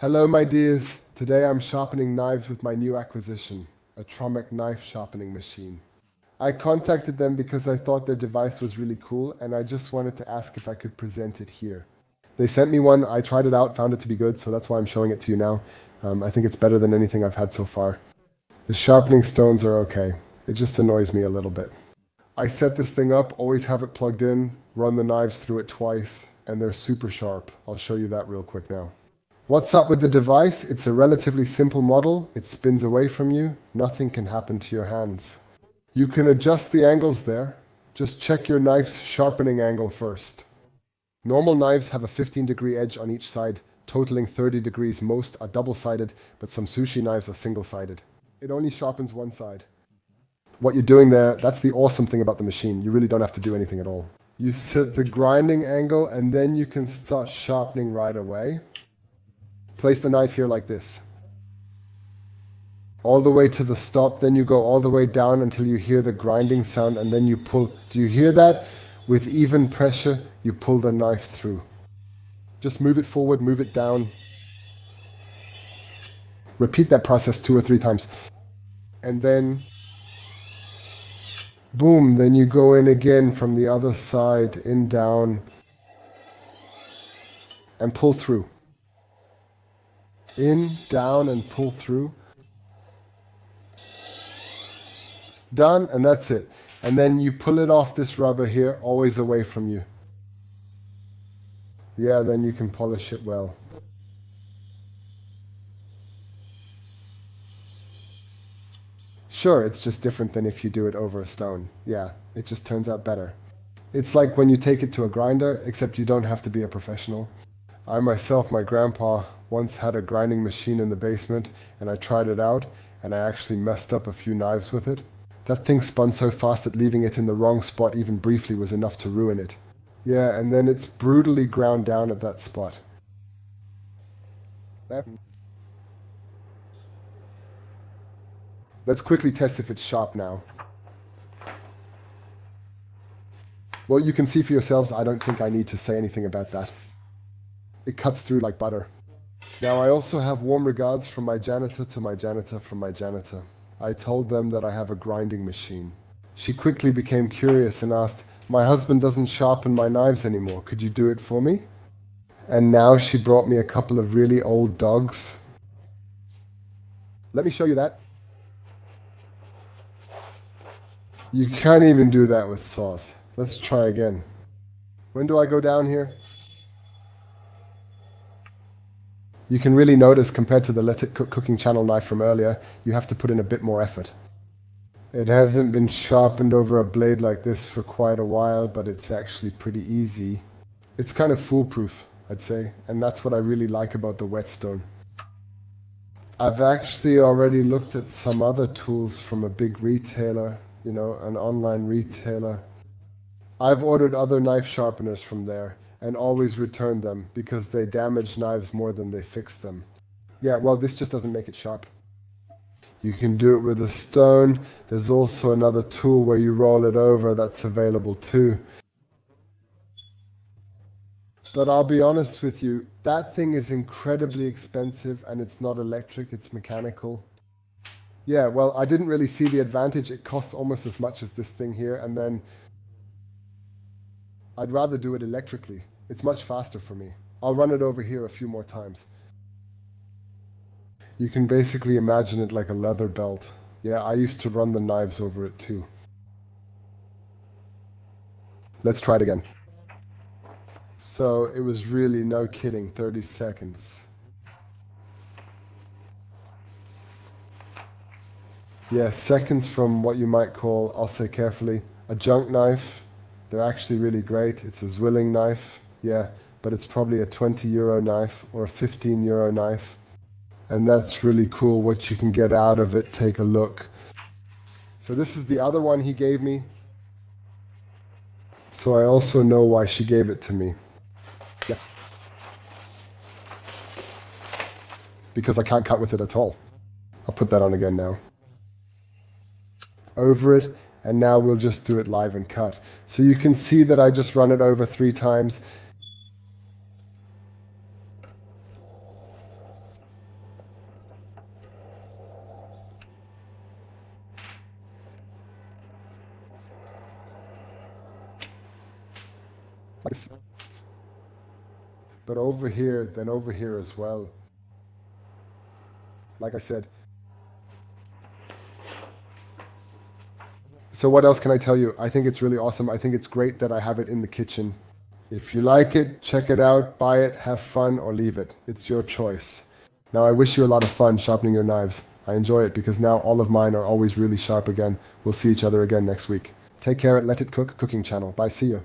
Hello my dears, today I'm sharpening knives with my new acquisition, a Tromek knife sharpening machine. I contacted them because I thought their device was really cool and I just wanted to ask if I could present it here. They sent me one, I tried it out, found it to be good, so that's why I'm showing it to you now. I think it's better than anything I've had so far. The sharpening stones are okay, it just annoys me a little bit. I set this thing up, always have it plugged in, run the knives through it twice, and they're super sharp. I'll show you that real quick now. What's up with the device? It's a relatively simple model. It spins away from you. Nothing can happen to your hands. You can adjust the angles there. Just check your knife's sharpening angle first. Normal knives have a 15-degree edge on each side, totaling 30 degrees. Most are double-sided, but some sushi knives are single-sided. It only sharpens one side. What you're doing there, that's the awesome thing about the machine. You really don't have to do anything at all. You set the grinding angle and then you can start sharpening right away. Place the knife here like this. All the way to the stop, then you go all the way down until you hear the grinding sound and then you pull. Do you hear that? With even pressure, you pull the knife through. Just move it forward, move it down. Repeat that process 2 or 3 times. And then, boom, then you go in again from the other side, in, down, and pull through. In, down, and pull through. Done, and that's it. And then you pull it off this rubber here, always away from you. Yeah, then you can polish it well. Sure, it's just different than if you do it over a stone. Yeah, it just turns out better. It's like when you take it to a grinder, except you don't have to be a professional. I myself, my grandpa, once had a grinding machine in the basement and I tried it out and I actually messed up a few knives with it. That thing spun so fast that leaving it in the wrong spot even briefly was enough to ruin it. Yeah, and then it's brutally ground down at that spot. Let's quickly test if it's sharp now. Well, you can see for yourselves, I don't think I need to say anything about that. It cuts through like butter. Now I also have warm regards from my janitor to my janitor from my janitor. I told them that I have a grinding machine. She quickly became curious and asked, "My husband doesn't sharpen my knives anymore. Could you do it for me?" And now she brought me a couple of really old dogs. Let me show you that. You can't even do that with saws. Let's try again. When do I go down here? You can really notice compared to the Let It Cook cooking channel knife from earlier, you have to put in a bit more effort. It hasn't been sharpened over a blade like this for quite a while, but it's actually pretty easy. It's kind of foolproof, I'd say, and that's what I really like about the whetstone. I've actually already looked at some other tools from a big retailer, an online retailer. I've ordered other knife sharpeners from there and always return them because they damage knives more than they fix them. Yeah, well, this just doesn't make it sharp. You can do it with a stone. There's also another tool where you roll it over that's available too. But I'll be honest with you, that thing is incredibly expensive and it's not electric, it's mechanical. Yeah, well, I didn't really see the advantage. It costs almost as much as this thing here, and then I'd rather do it electrically. It's much faster for me. I'll run it over here a few more times. You can basically imagine it like a leather belt. Yeah, I used to run the knives over it too. Let's try it again. So it was really, no kidding, 30 seconds. Yeah, seconds from what you might call, I'll say carefully, a junk knife. They're actually really great. It's a Zwilling knife, yeah, but it's probably a 20 euro knife or a 15 euro knife. And that's really cool what you can get out of it. Take a look. So this is the other one he gave me. So I also know why she gave it to me. Yes. Because I can't cut with it at all. I'll put that on again now. Over it, and now we'll just do it live and cut. So you can see that I just run it over 3 times. But over here, then over here as well. Like I said. So what else can I tell you? I think it's really awesome. I think it's great that I have it in the kitchen. If you like it, check it out, buy it, have fun, or leave it. It's your choice. Now I wish you a lot of fun sharpening your knives. I enjoy it because now all of mine are always really sharp again. We'll see each other again next week. Take care at Let It Cook cooking channel. Bye, see you.